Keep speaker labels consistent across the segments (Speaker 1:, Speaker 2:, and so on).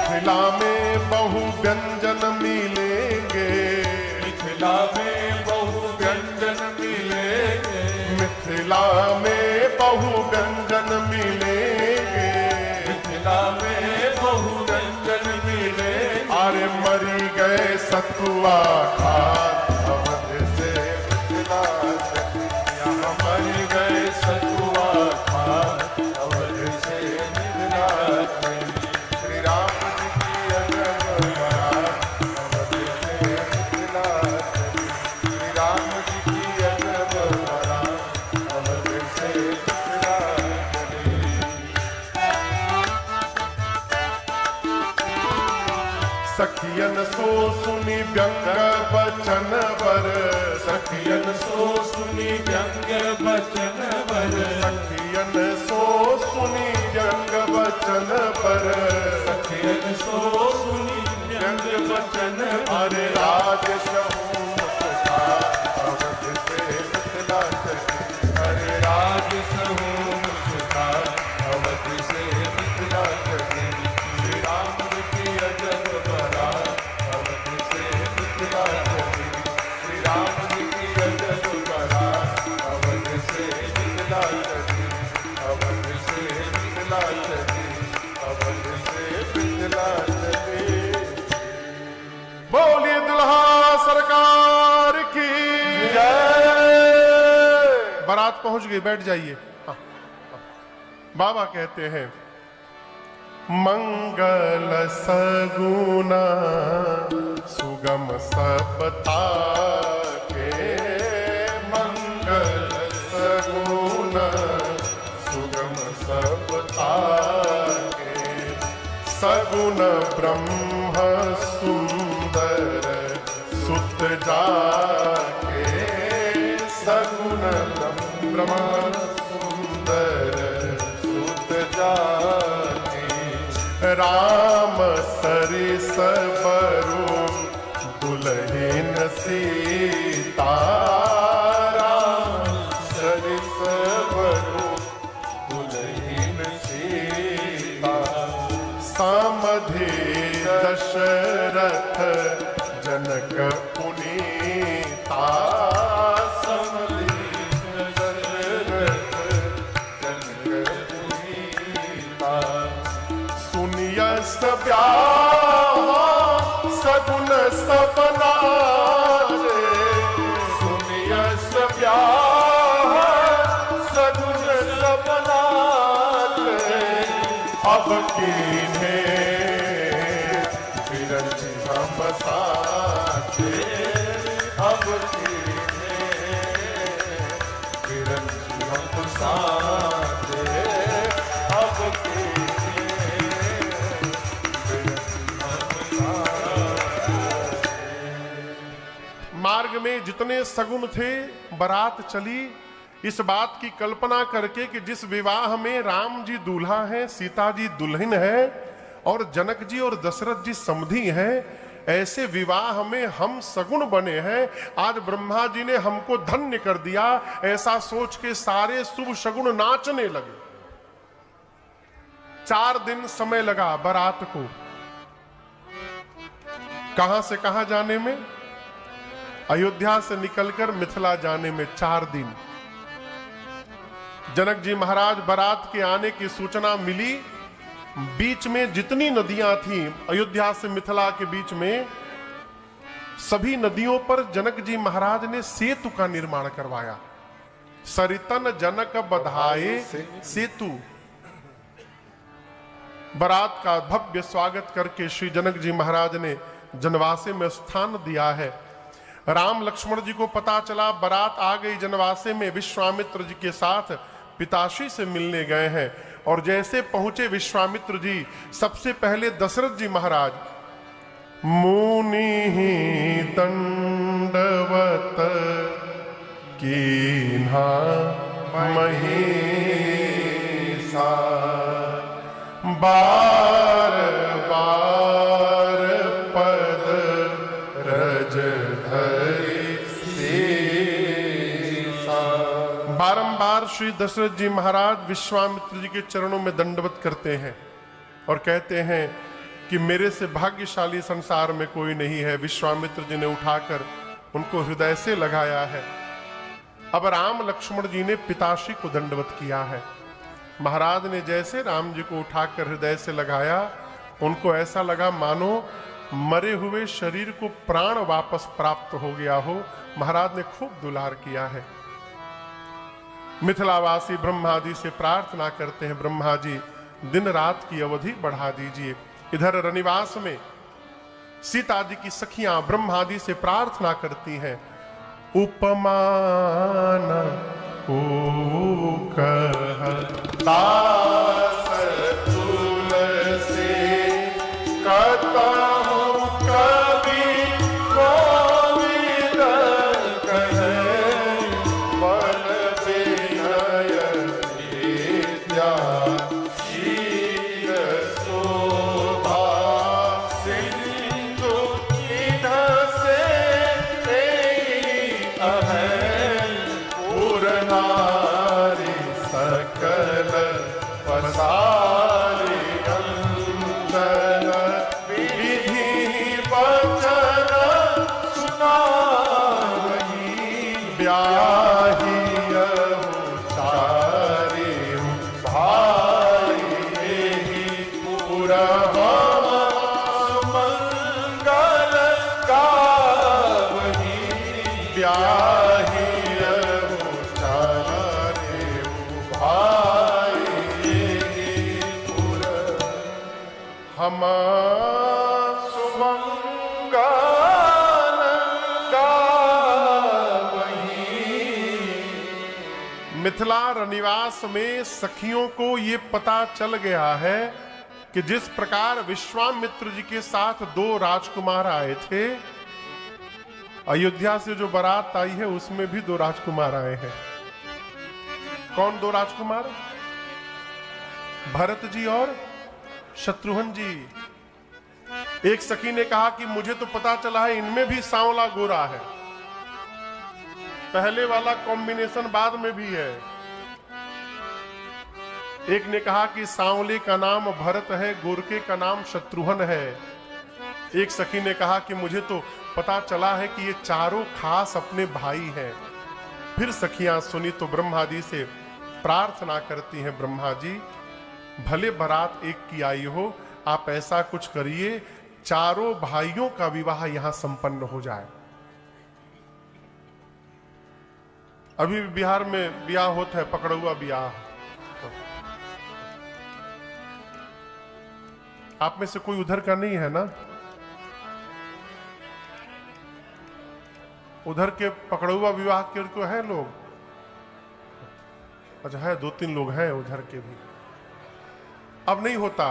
Speaker 1: मिथिला में बहु व्यंजन मिलेंगे,
Speaker 2: मिथिला में बहु व्यंजन मिलेंगे,
Speaker 1: मिथिला में बहु व्यंजन मिलेंगे,
Speaker 2: मिथिला में बहु व्यंजन मिलेंगे।
Speaker 1: अरे मरी गए सतुआ खात अवध से मिथिला चली,
Speaker 2: यहाँ मर गए सतुआ खात अवध से मिथिला चली।
Speaker 1: श्री राम जी की अजब बारात अवध से मिथिला चली, श्री राम जी की अजब बारात अवध से मिथिला चली। सखियन सो सुनी व्यंग बचन बर,
Speaker 2: सखियन सो सुनी व्यंग बचन बर,
Speaker 1: सखियन सो सुनी व्यंग बचन पर,
Speaker 2: सखियन सो सुनी व्यंग बचन
Speaker 1: अरे राज सहू मुस्कान अवध से मिथिला चली, अरे
Speaker 2: राज सहू मुस्कान अवध से मिथिला चली।
Speaker 1: श्री राम जी की अजब बारात अवध से मिथिला चली, श्री राम जी की अजब बारात अवध से मिथिला चली, अवध से मिथिला चली, अवध से मिथिला चली। बोलिए दुल्हा सरकार की जय। बारात पहुंच गई, बैठ जाइए। हाँ, बाबा कहते हैं मंगल सगुना सुगम सबता के, मंगल सगुना सुगम सबता के, सगुन ब्रह्म सुंदर सुत जाके, सगुन ब्रह्म सुंदर सुत जाके, राम सरिस बरु दुल्हन सीता, राम सरिस बरु दुल्हन सीता, समधि दशरथ जनक पुनीता, समधि दशरथ जनक पुनीता, सुनियस ब्याह सगुन सपना रे, सुनियस ब्याह सगुन सपना रे, अब कीन्हे बिरंची हम साथे, अब कीन्हे बिरंची हम साथे, अब कीन्हे बिरंची हम साथे। मार्ग में जितने सगुन थे बारात चली, इस बात की कल्पना करके कि जिस विवाह में राम जी दूल्हा है, सीता जी दुल्हन है और जनक जी और दशरथ जी समधी हैं, ऐसे विवाह में हम सगुन बने हैं। आज ब्रह्मा जी ने हमको धन्य कर दिया, ऐसा सोच के सारे शुभ शगुन नाचने लगे। 4 दिन समय लगा बारात को कहां से कहां जाने में, अयोध्या से निकलकर मिथिला जाने में 4 दिन। जनक जी महाराज बारात के आने की सूचना मिली, बीच में जितनी नदियां थीं अयोध्या से मिथिला के बीच में, सभी नदियों पर जनक जी महाराज ने सेतु का निर्माण करवाया। सरितन जनक बधाए सेतु। बारात का भव्य स्वागत करके श्री जनक जी महाराज ने जनवासे में स्थान दिया है। राम लक्ष्मण जी को पता चला बारात आ गई जनवासे में, विश्वामित्र जी के साथ पिताश्री से मिलने गए हैं। और जैसे पहुंचे विश्वामित्र जी, सबसे पहले दशरथ जी महाराज मुनि दंडवत कीन्हा महिषा, बार बार पद रज धरि सीसा। बारंबार श्री दशरथ जी महाराज विश्वामित्र जी के चरणों में दंडवत करते हैं और कहते हैं कि मेरे से भाग्यशाली संसार में कोई नहीं है। विश्वामित्र जी ने उठाकर उनको हृदय से लगाया है। अब राम लक्ष्मण जी ने पिताश्री को दंडवत किया है। महाराज ने जैसे राम जी को उठाकर हृदय से लगाया, उनको ऐसा लगा मानो मरे हुए शरीर को प्राण वापस प्राप्त हो गया हो। महाराज ने खूब दुलार किया है। मिथिलावासी ब्रह्मा जी से प्रार्थना करते हैं, ब्रह्मा जी दिन रात की अवधि बढ़ा दीजिए। इधर रनिवास में सीता जी की सखियां ब्रह्मा जी से प्रार्थना करती हैं, उपमान को कहता तुलसी कतहु कवि कोविद कहे, बल विनय विद्या शील शोभा सिंधु चिन्ह से नारी सकल पसारी अंचल विधि वचन सुनाई, ब्याही चारि भाई पुरवा मंगल गावही, ब्याही हम सुमंगल गावही। मिथिला रनिवास में सखियों को ये पता चल गया है कि जिस प्रकार विश्वामित्र जी के साथ 2 राजकुमार आए थे, अयोध्या से जो बारात आई है उसमें भी 2 राजकुमार आए हैं। कौन 2 राजकुमार? भरत जी और शत्रुघ्न जी। एक सखी ने कहा कि मुझे तो पता चला है इनमें भी सांवला गोरा है, पहले वाला कॉम्बिनेशन बाद में भी है। एक ने कहा कि सांवले का नाम भरत है, गोरके का नाम शत्रुघ्न है। एक सखी ने कहा कि मुझे तो पता चला है कि ये चारों खास अपने भाई हैं। फिर सखियां सुनी तो ब्रह्मा जी से प्रार्थना करती हैं, ब्रह्मा जी भले बारात एक की आई हो, आप ऐसा कुछ करिए चारों भाइयों का विवाह यहां संपन्न हो जाए। अभी बिहार में ब्याह होता है, पकड़ुआ ब्याह। आप में से कोई उधर का नहीं है ना? उधर के पकड़ुआ विवाह के को है लोग? अच्छा है, 2-3 लोग हैं उधर के भी। अब नहीं होता,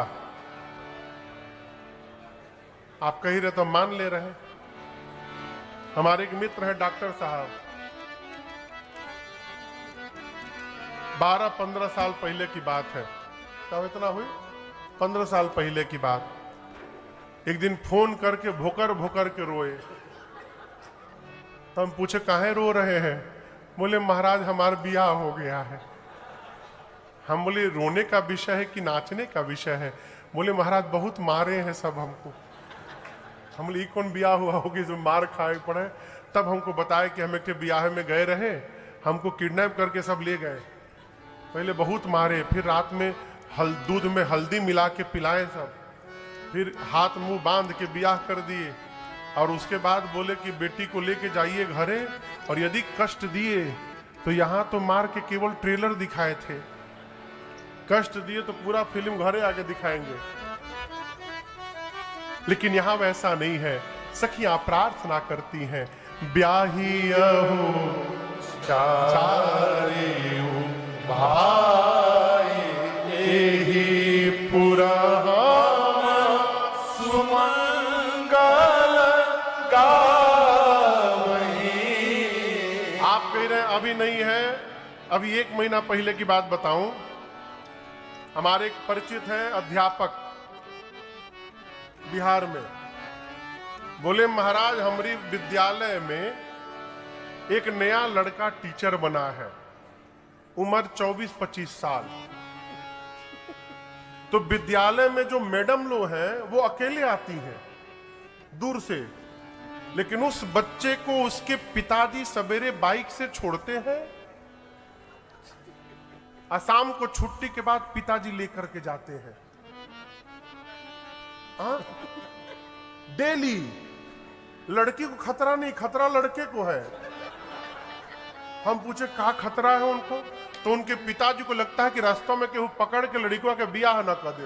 Speaker 1: आप कह रहे तो मान ले रहे। हमारे एक मित्र है डॉक्टर साहब, 12-15 साल पहले की बात है। कब इतना हुई? 15 साल पहले की बात। एक दिन फोन करके भोकर भोकर के रोए। तो हम पूछे काहे रो रहे हैं? बोले महाराज हमारा ब्याह हो गया है। हम बोले रोने का विषय है कि नाचने का विषय है? बोले महाराज बहुत मारे हैं सब हमको। हम बोले कौन ब्याह हुआ होगी जो मार खाए पड़े? तब हमको बताया कि हमें के ब्याह में गए रहे, हमको किडनैप करके सब ले गए। पहले बहुत मारे, फिर रात में दूध में हल्दी मिला के पिलाए सब, फिर हाथ मुंह बांध के ब्याह कर दिए। और उसके बाद बोले कि बेटी को लेके जाइए घरे, और यदि कष्ट दिए तो यहाँ तो मार के केवल ट्रेलर दिखाए थे, कष्ट दिए तो पूरा फिल्म घरे आके दिखाएंगे। लेकिन यहां वैसा नहीं है। सखियां प्रार्थना करती हैं, ब्याहियहु चारिउ भाई एहि पुरहा सुमंगल गावही। आप कह रहे हैं अभी नहीं है, अभी 1 महीना पहले की बात बताऊं। हमारे एक परिचित हैं अध्यापक बिहार में, बोले महाराज हमारी विद्यालय में एक नया लड़का टीचर बना है, उम्र 24-25 साल। तो विद्यालय में जो मैडम लोग हैं वो अकेले आती हैं दूर से, लेकिन उस बच्चे को उसके पिताजी सवेरे बाइक से छोड़ते हैं, शाम को छुट्टी के बाद पिताजी लेकर के जाते हैं। डेली। लड़की को खतरा नहीं, खतरा लड़के को है। हम पूछे क्या खतरा है उनको, तो उनके पिताजी को लगता है कि रास्ते में केहू पकड़ के लड़कियों के ब्याह ना कर दे।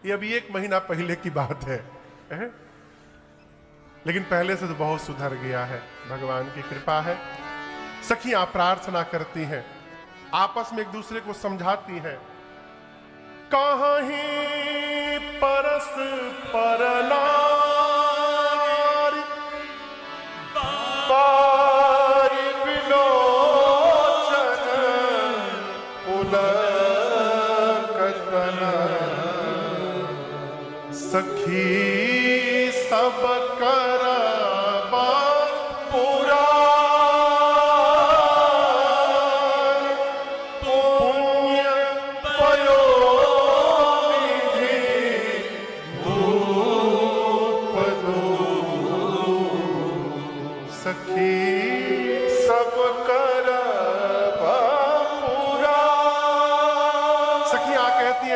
Speaker 1: ये अभी 1 महीना पहले की बात है, लेकिन पहले से तो बहुत सुधर गया है, भगवान की कृपा है। सखियां प्रार्थना करती हैं, आपस में एक दूसरे को समझाती हैं। कहीं परस पर नारी पाई विलोचन पुलकतन, सखी सब करबा पूरा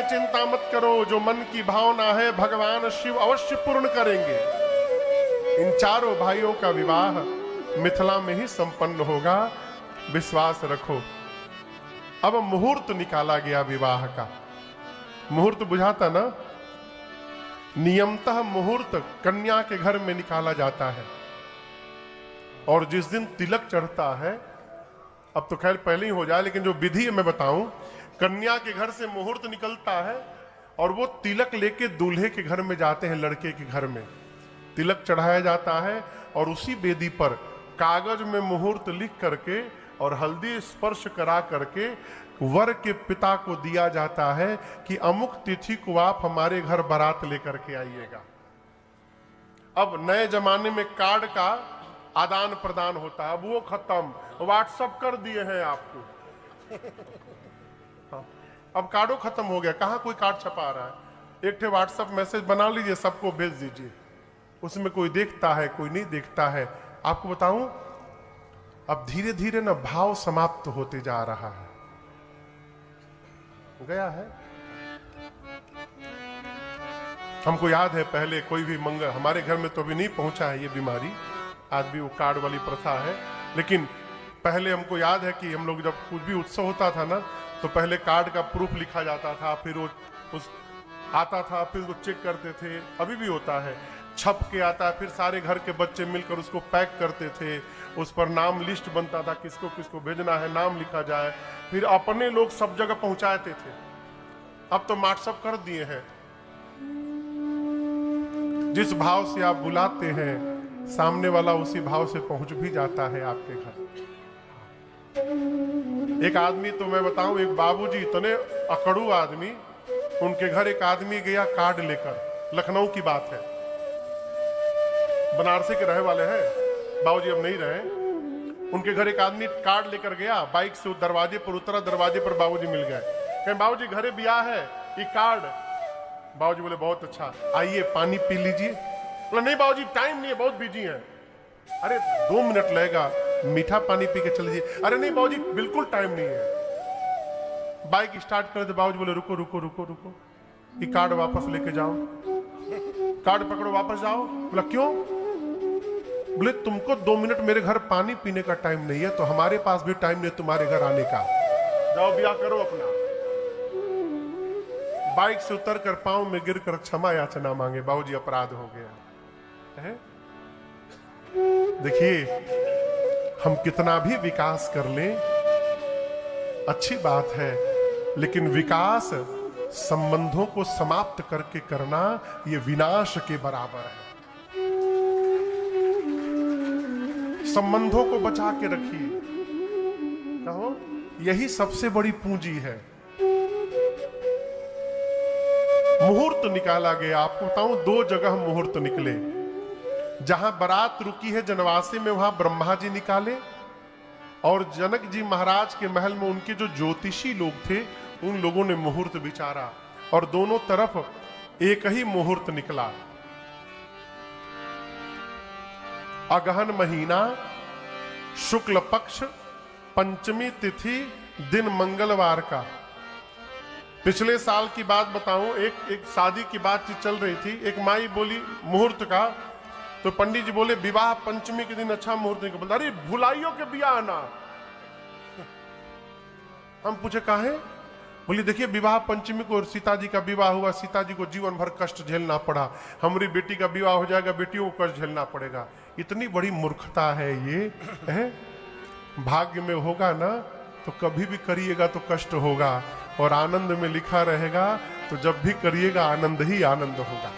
Speaker 1: चिंता मत करो, जो मन की भावना है भगवान शिव अवश्य पूर्ण करेंगे। इन चारों भाइयों का विवाह मिथिला में ही संपन्न होगा, विश्वास रखो। अब मुहूर्त निकाला गया विवाह का। मुहूर्त बुझाता ना, नियमतः मुहूर्त कन्या के घर में निकाला जाता है, और जिस दिन तिलक चढ़ता है, अब तो खैर पहले ही हो जाए, लेकिन जो विधि मैं बताऊं, कन्या के घर से मुहूर्त निकलता है और वो तिलक लेके दूल्हे के घर में जाते हैं, लड़के के घर में तिलक चढ़ाया जाता है, और उसी वेदी पर कागज में मुहूर्त लिख करके और हल्दी स्पर्श करा करके वर के पिता को दिया जाता है कि अमुक तिथि को आप हमारे घर बारात लेकर के आइएगा। अब नए जमाने में कार्ड का आदान प्रदान होता है, अब वो खत्म, व्हाट्सएप कर दिए हैं आपको। अब कार्डो खत्म हो गया, कहां कोई कार्ड छपा रहा है। एक ठे व्हाट्सएप मैसेज बना लीजिए, सबको भेज दीजिए, उसमें कोई देखता है कोई नहीं देखता है। आपको बताऊं, अब धीरे धीरे ना भाव समाप्त होते जा रहा है, गया है। हमको याद है पहले कोई भी मंगल, हमारे घर में तो अभी नहीं पहुंचा है ये बीमारी, आज भी वो कार्ड वाली प्रथा है, लेकिन पहले हमको याद है कि हम लोग जब कुछ भी उत्सव होता था ना, तो पहले कार्ड का प्रूफ लिखा जाता था, फिर वो उस आता था, फिर वो चेक करते थे, अभी भी होता है, छप के आता है, फिर सारे घर के बच्चे मिलकर उसको पैक करते थे, उस पर नाम लिस्ट बनता था, किसको किसको भेजना है, नाम लिखा जाए, फिर अपने लोग सब जगह पहुंचाते थे। अब तो व्हाट्सएप कर दिए हैं, जिस भाव से आप बुलाते हैं सामने वाला उसी भाव से पहुंच भी जाता है आपके घर। एक आदमी, तो मैं बताऊं, एक बाबूजी इतने अकड़ू आदमी, उनके घर एक आदमी गया कार्ड लेकर, लखनऊ की बात है, बनारसी के रहे वाले हैं बाबूजी, अब नहीं रहे। उनके घर एक आदमी कार्ड लेकर गया, बाइक से दरवाजे पर उतरा, दरवाजे पर बाबूजी मिल गए, कहें बाबूजी घरे ब्याह है, ये कार्ड। बाबूजी बोले बहुत अच्छा, आइए पानी पी लीजिए। बोला नहीं बाबूजी टाइम नहीं है, बहुत बिजी है। अरे 2 मिनट लगेगा, मीठा पानी पी के चल लीजिए। अरे नहीं बाबूजी बिल्कुल टाइम नहीं है। बाइक स्टार्ट कर दे, बाबूजी बोले रुको रुको रुको रुको, ये कार्ड वापस लेके जाओ, कार्ड पकड़ो वापस जाओ। बोला क्यों? बोले तुमको 2 मिनट मेरे घर पानी पीने का टाइम नहीं है, तो हमारे पास भी टाइम नहीं तुम्हारे घर आने का, जाओ ब्याह करो अपना। बाइक से उतर कर पांव में गिर कर क्षमा याचना मांगे, बाबूजी अपराध हो गया है। देखिए, हम कितना भी विकास कर लें अच्छी बात है, लेकिन विकास संबंधों को समाप्त करके करना यह विनाश के बराबर है। संबंधों को बचा के रखिए, कहो यही सबसे बड़ी पूंजी है। मुहूर्त निकाला गया, आपको बताऊं 2 जगह मुहूर्त निकले। जहां बारात रुकी है जनवासी में, वहां ब्रह्मा जी निकाले, और जनक जी महाराज के महल में उनके जो ज्योतिषी लोग थे उन लोगों ने मुहूर्त विचारा। और दोनों तरफ एक ही मुहूर्त निकला। अगहन महीना, शुक्ल पक्ष, पंचमी तिथि, दिन मंगलवार का। पिछले साल की बात बताऊं, एक शादी की बातचीत चल रही थी। एक माई बोली मुहूर्त का, तो पंडित जी बोले विवाह पंचमी के दिन अच्छा मुहूर्त नहीं। बोला अरे भुलाइयों के बियाह ना। हम पूछे काहे? बोली देखिए विवाह पंचमी को सीता जी का विवाह हुआ, सीता जी को जीवन भर कष्ट झेलना पड़ा, हमारी बेटी का विवाह हो जाएगा, बेटियों को कष्ट झेलना पड़ेगा। इतनी बड़ी मूर्खता है ये है? भाग्य में होगा ना तो कभी भी करिएगा तो कष्ट होगा, और आनंद में लिखा रहेगा तो जब भी करिएगा आनंद ही आनंद होगा।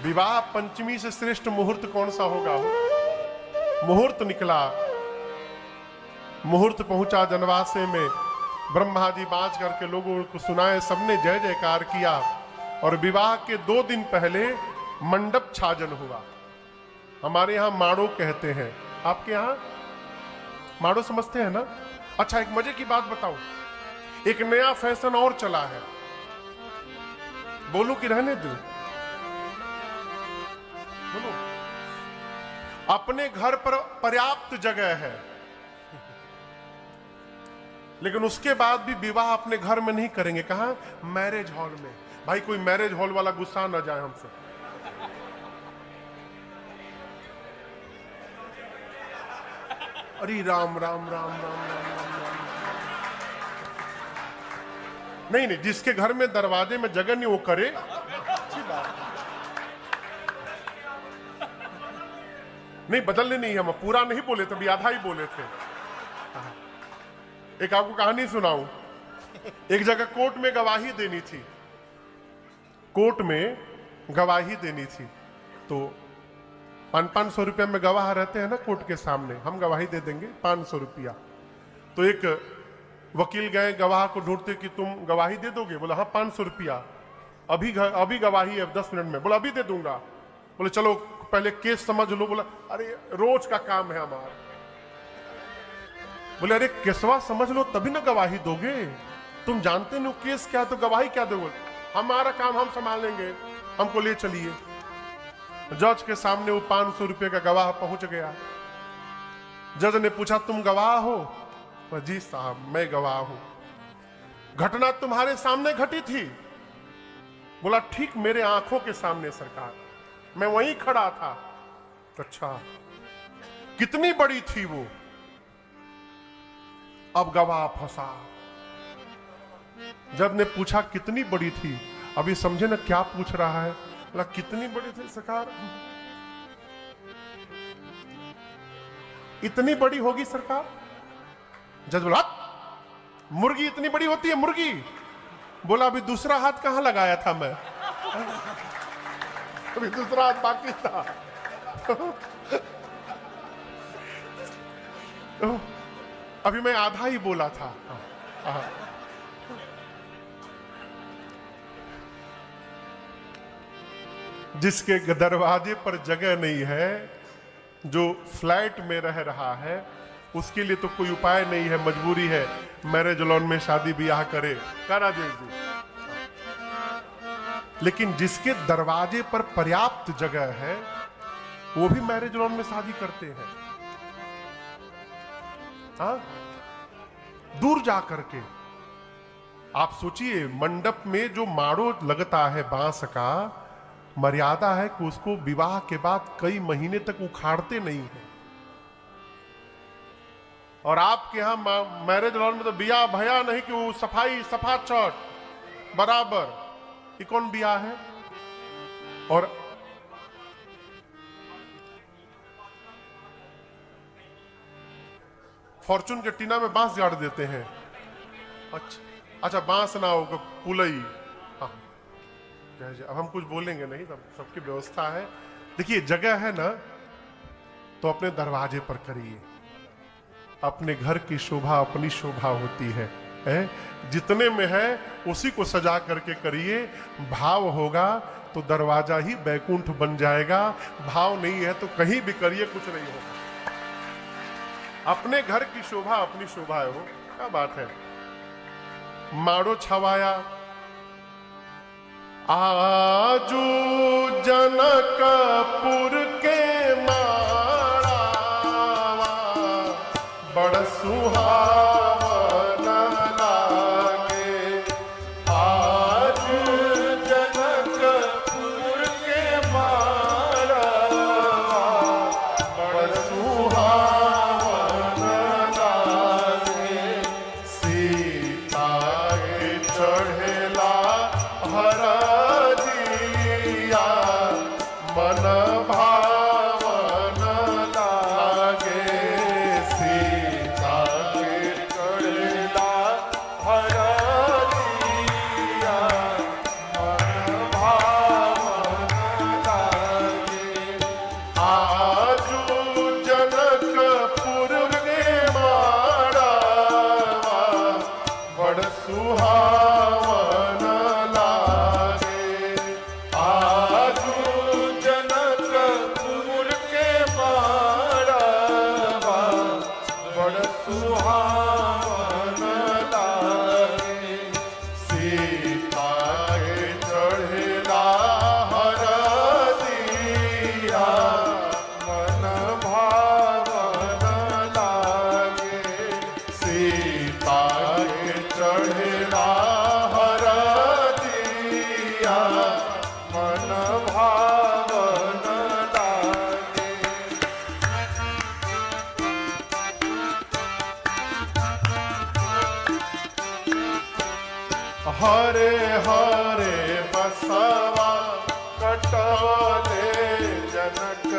Speaker 1: विवाह पंचमी से श्रेष्ठ मुहूर्त कौन सा होगा? मुहूर्त निकला, मुहूर्त पहुंचा जनवासे में, ब्रह्मा जी बाज करके लोगों को सुनाए, सबने जय जयकार किया। और विवाह के 2 दिन पहले मंडप छाजन हुआ। हमारे यहां माड़ो कहते हैं, आपके यहां माड़ो समझते हैं ना? अच्छा एक मजे की बात बताऊं, एक नया फैशन और चला है, बोलूं कि रहने दूं? बोलो। अपने घर पर पर्याप्त जगह है, लेकिन उसके बाद भी विवाह अपने घर में नहीं करेंगे। कहां? मैरिज हॉल में। भाई कोई मैरिज हॉल वाला गुस्सा ना जाए हमसे। अरे राम राम राम राम राम राम राम। नहीं नहीं, जिसके घर में दरवाजे में जगह नहीं वो करे। अच्छी बात नहीं, बदलने नहीं, हम पूरा नहीं बोले, तभी आधा ही बोले थे। एक आपको कहानी सुनाऊं। एक जगह कोर्ट में गवाही देनी थी, कोर्ट में गवाही देनी थी, तो 500 रुपया में गवाह रहते हैं ना कोर्ट के सामने, हम गवाही दे देंगे 500 रुपया। तो एक वकील गए गवाह को ढूंढते कि तुम गवाही दे दोगे? बोला हाँ 500 रुपया, अभी गवाही है 10 मिनट में। बोला अभी दे दूंगा। बोले चलो पहले केस समझ लो। बोला अरे रोज का काम है हमारा। बोले अरे केसवा समझ लो तभी ना गवाही दोगे, तुम जानते नहीं केस क्या तो गवाही क्या दोगे? हमारा काम हम संभाल लेंगे, हमको ले चलिए। जज के सामने वो 500 रुपये का गवाह पहुंच गया। जज ने पूछा तुम गवाह हो? जी साहब मैं गवाह हूं। घटना तुम्हारे सामने घटी थी? बोला ठीक मेरे आंखों के सामने सरकार, मैं वहीं खड़ा था। अच्छा कितनी बड़ी थी वो? अब गवाह फंसा। जज ने पूछा कितनी बड़ी थी? अभी समझे ना क्या पूछ रहा है? बोला कितनी बड़ी थी सरकार? इतनी बड़ी होगी सरकार? जज बोला मुर्गी इतनी बड़ी होती है मुर्गी? बोला अभी दूसरा हाथ कहां लगाया था मैं? अभी दूसरा हाथ बाकी था। अभी मैं आधा ही बोला था। जिसके दरवाजे पर जगह नहीं है, जो फ्लैट में रह रहा है, उसके लिए तो कोई उपाय नहीं है, मजबूरी है मैरिज लॉन में शादी ब्याह करे। राजेश जी, लेकिन जिसके दरवाजे पर पर्याप्त जगह है वो भी मैरिज लॉन में शादी करते हैं। हाँ, दूर जा करके आप सोचिए, मंडप में जो माड़ो लगता है बांस का, मर्यादा है कि उसको विवाह के बाद कई महीने तक उखाड़ते नहीं है। और आपके यहां मैरिज लॉन में तो बिया भया नहीं कि वो सफाई सफा चौट बराबर। ये कौन बिया है? और फॉर्चून के टीना में बांस गाड़ देते हैं। अच्छा बांस ना होगा पुलई। हाँ, अब हम कुछ बोलेंगे नहीं, सबकी व्यवस्था है। देखिए जगह है ना तो अपने दरवाजे पर करिए। अपने घर की शोभा अपनी शोभा होती है, जितने में है उसी को सजा करके करिए। भाव होगा तो दरवाजा ही बैकुंठ बन जाएगा, भाव नहीं है तो कहीं भी करिए कुछ नहीं होगा। अपने घर की शोभा अपनी शोभा है, वो क्या बात है। माड़ो छवाया आजू जनकपुर के माड़ावा बड़ सुहावन लागे।
Speaker 2: आज जनकपुर के माड़वा
Speaker 1: बड़ सुहावन लागे। सीता के चढ़ेला हरदिया मन भावन लागे। सीता के
Speaker 2: चढ़ेला हरदिया मन भावन लागे।
Speaker 1: आजू जनकपुर के माड़वा बड़ सुहावन लागे।
Speaker 2: आजू जनकपुर के माड़वा बड़ सुहावन लागे।
Speaker 1: सीता के चढ़ेला हरदिया
Speaker 2: मन भावन लागे।
Speaker 1: सीता के चढ़ेला हरदिया
Speaker 2: मन भावन लागे।
Speaker 1: हरे हरे बसवा
Speaker 2: कटवले जनक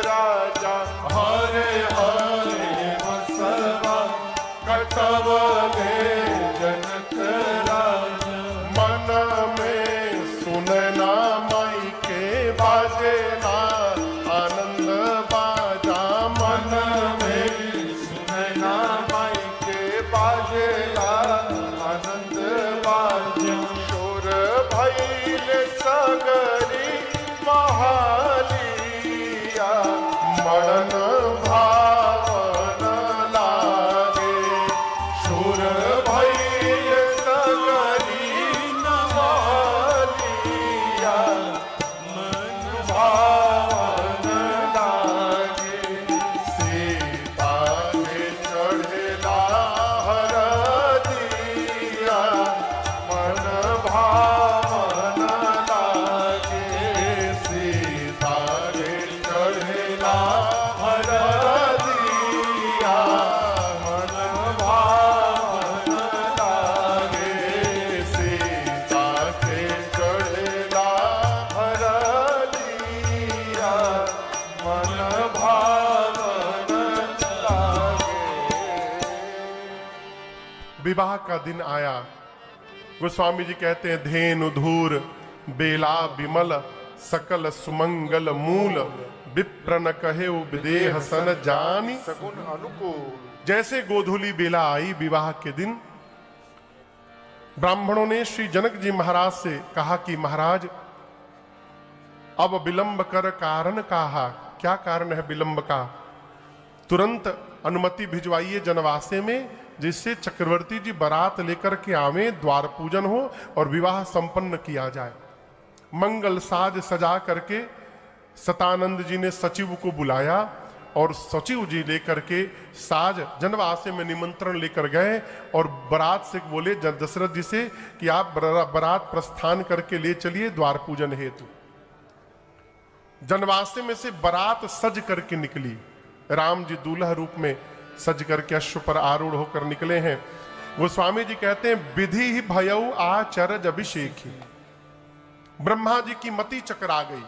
Speaker 2: राजा।
Speaker 1: हरे हरे
Speaker 2: बसवा कटवले जनक राजा।
Speaker 1: मन में सुनना माई के बाजेला आनंद बाजा। मन में
Speaker 2: सुनना माई के बाजेला आनंद बाजा। शोर भैल सगरी महालिया
Speaker 1: मरण भावन लागे।
Speaker 2: शोर भैल सगरी महालिया मन भावन लागे।
Speaker 1: सीता के चढ़ेला हरदिया
Speaker 2: मन भावन लागे।
Speaker 1: सीता के चढ़ेला हरदिया
Speaker 2: मन भावन लागे।
Speaker 1: सीता के चढ़ेला
Speaker 2: हरदिया मन भावन लागे।
Speaker 1: विवाह का दिन आया। गोस्वामी जी कहते हैं धेनु धूर बेला विमल सकल सुमंगल मूल विप्र न कहे विदेह सन जानी।
Speaker 2: सगुन अनुकूल।
Speaker 1: जैसे गोधूली बेला आई विवाह के दिन, ब्राह्मणों ने श्री जनक जी महाराज से कहा कि महाराज अब विलंब कर कारण कहा। क्या कारण है विलंब का? तुरंत अनुमति भिजवाइए जनवासे में, जिससे चक्रवर्ती जी बारात लेकर के आवे, द्वार पूजन हो और विवाह संपन्न किया जाए। मंगल साज सजा करके सतानंद जी ने सचिव को बुलाया और सचिव जी लेकर के साज जनवासे में निमंत्रण लेकर गए और बारात से बोले दशरथ जी से कि आप बारात प्रस्थान करके ले चलिए द्वार पूजन हेतु। जनवासे में से बारात सज करके निकली। राम जी दूल्हा रूप में सज करके अश्व पर आरूढ़ होकर निकले हैं। गोस्वामी जी कहते हैं विधि ही भयऊ आचरज अभिषेक ही। ब्रह्मा जी की मति चकरा गई।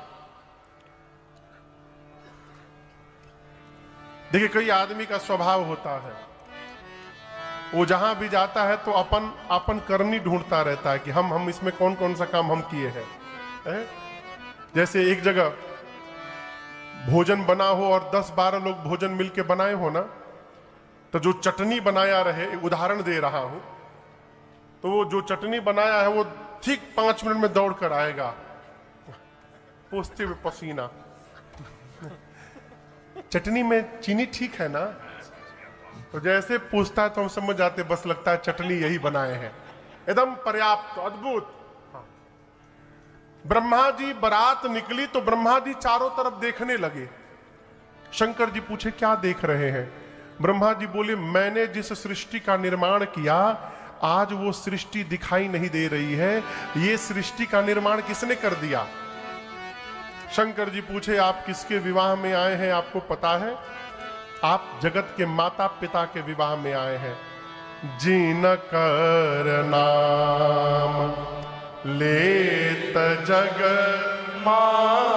Speaker 1: देखिए कई आदमी का स्वभाव होता है, वो जहां भी जाता है तो अपन करनी ढूंढता रहता है कि हम इसमें कौन कौन सा काम हम किए हैं। जैसे एक जगह भोजन बना हो और 10-12 लोग भोजन मिलके बनाए हो ना, तो जो चटनी बनाया रहे, उदाहरण दे रहा हूं, तो वो जो चटनी बनाया है वो ठीक 5 मिनट में दौड़ कर आएगा, पोंछते हुए पसीना। चटनी में चीनी ठीक है ना, तो जैसे पूछता है तो हम समझ जाते, बस लगता है चटनी यही बनाए हैं, एकदम पर्याप्त, अद्भुत। ब्रह्मा जी बारात निकली तो ब्रह्मा जी चारों तरफ देखने लगे। शंकर जी पूछे क्या देख रहे हैं? ब्रह्मा जी बोले मैंने जिस सृष्टि का निर्माण किया आज वो सृष्टि दिखाई नहीं दे रही है, ये सृष्टि का निर्माण किसने कर दिया? शंकर जी पूछे आप किसके विवाह में आए हैं, आपको पता है? आप जगत के माता पिता के विवाह में आए हैं। जिन कर नाम लेत जग
Speaker 2: माही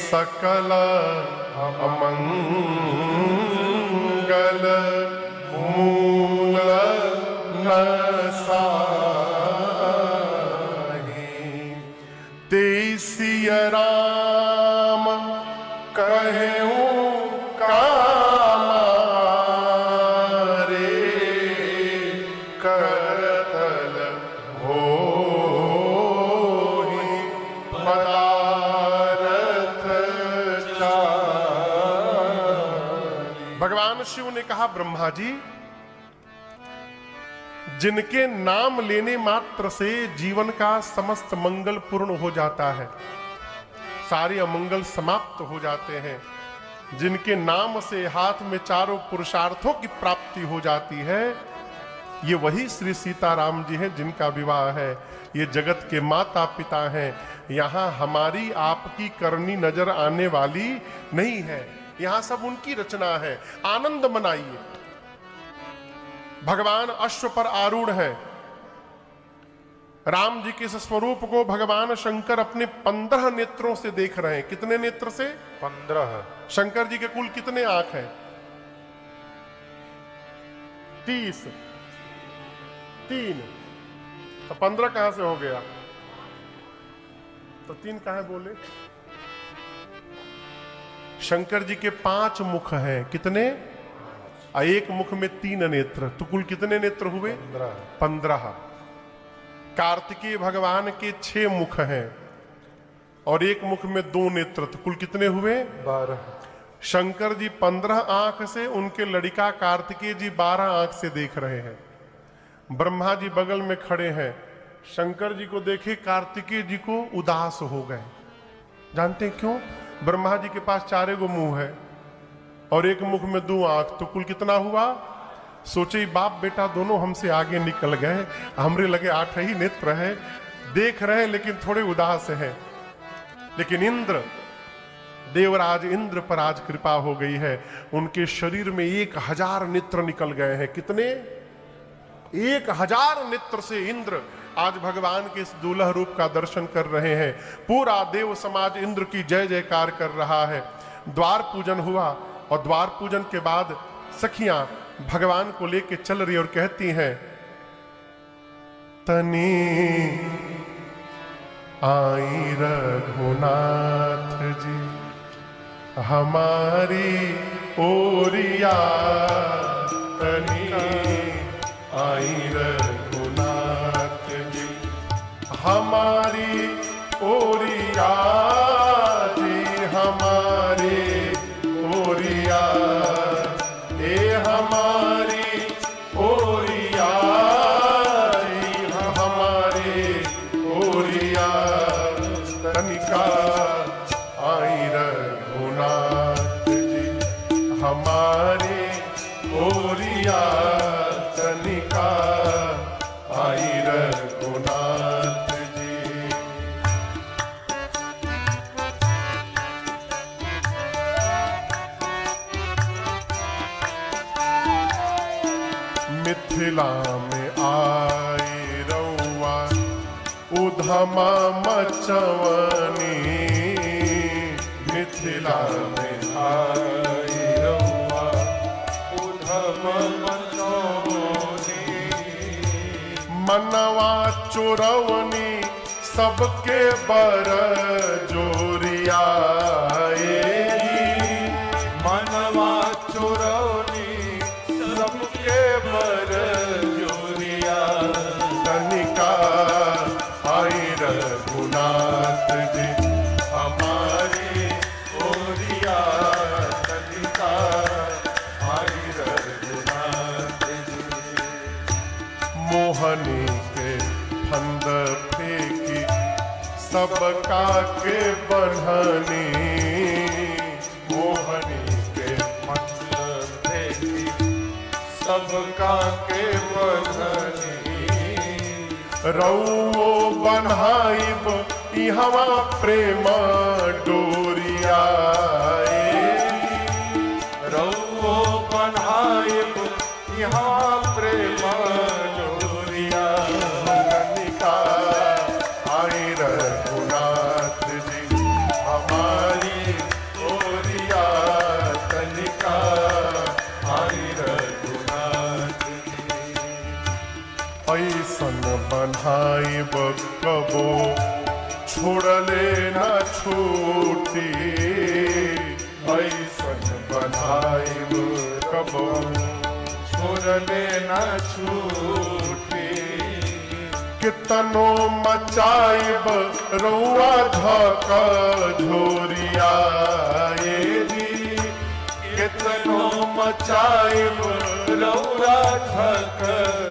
Speaker 1: सकल अमंगल मूल नसाही। तेसिय राम कहूँ कामारे करतल होहि पदारथ चारि। भगवान शिव ने कहा ब्रह्मा जी, जिनके नाम लेने मात्र से जीवन का समस्त मंगल पूर्ण हो जाता है, सारे अमंगल समाप्त हो जाते हैं, जिनके नाम से हाथ में चारों पुरुषार्थों की प्राप्ति हो जाती है, ये वही श्री सीताराम जी हैं जिनका विवाह है। ये जगत के माता पिता हैं। यहां हमारी आपकी करनी नजर आने वाली नहीं है, यहां सब उनकी रचना है। आनंद मनाइए। भगवान अश्व पर आरूढ़ है। राम जी के इस स्वरूप को भगवान शंकर अपने 15 नेत्रों से देख रहे हैं। कितने नेत्र से?
Speaker 2: 15।
Speaker 1: शंकर जी के कुल कितने आंख हैं? 30। 3 तो 15 कहां से हो गया? तो 3 कहां बोले? शंकर जी के 5 मुख हैं। कितने? एक मुख में 3 नेत्र, तो कुल कितने नेत्र हुए? 15। कार्तिकेय भगवान के 6 मुख हैं और एक मुख में 2 नेत्र, तो कुल कितने हुए?
Speaker 2: 12।
Speaker 1: शंकर जी 15 आंख से, उनके लड़का कार्तिकेय जी 12 आंख से देख रहे हैं। ब्रह्मा जी बगल में खड़े हैं। शंकर जी को देखे कार्तिकेय जी को उदास हो गए। जानते हैं क्यों? ब्रह्मा जी के पास 4 गो मुंह है और एक मुख में 2 आंख, तो कुल कितना हुआ? सोचे बाप बेटा दोनों हमसे आगे निकल गए, हमरे लगे 8 ही नेत्र है, देख रहे हैं लेकिन थोड़े उदास हैं। लेकिन इंद्र, देवराज इंद्र पर आज कृपा हो गई है। उनके शरीर में 1000 नेत्र निकल गए हैं। कितने? 1000 नेत्र से इंद्र आज भगवान के इस दुल्ह रूप का दर्शन कर रहे हैं। पूरा देव समाज इंद्र की जय जयकार कर रहा है। द्वार पूजन हुआ और द्वार पूजन के बाद सखियां भगवान को लेके चल रही और कहती हैं, तनी आई रघुनाथ जी हमारी ओरिया, तनी आई रघुनाथ जी हमारी ओरिया जी, हमारे ओरिया, ए हमारी ओरिया जी, हमारे ओरिया, तनिका आई रघुनाथ जी हमारे ओरिया, तनिका आई रघुनाथ जी। मिथिला में आए रउआ उधमा मचवनी, मिथिला में
Speaker 2: आई रउआ उधमा मचवनी,
Speaker 1: मनवा चोरवनी सबके बर जोरिया,
Speaker 2: मनवा चुरौनी सबके बर जोरिया,
Speaker 1: तनिका आई रघुनाथ जी
Speaker 2: हमारे ओरिया, तनिका आई रघुनाथ जी।
Speaker 1: मोहनी के फन फेंकी सबका के बन्हनी,
Speaker 2: मोहनी के मंत्र देखी सबका के बंधनी,
Speaker 1: रउओ बन्हाइब इहवा प्रेम डोरिया,
Speaker 2: रउओ बन्हाइब यहाँ प्रेम डोरिया,
Speaker 1: कनिका आई रघुनाथ जी हमारी
Speaker 2: ओरिया तनिका आई रघुनाथ जी।
Speaker 1: ऐसन बन्हाइब कबो छोड़ले न छूटी,
Speaker 2: ऐसन बन्हाइब कबो छोड़ले न छूटी,
Speaker 1: कितनो मचाइब रउआ धक झोरिया,
Speaker 2: ये जी कितनो मचाइब रउआ धक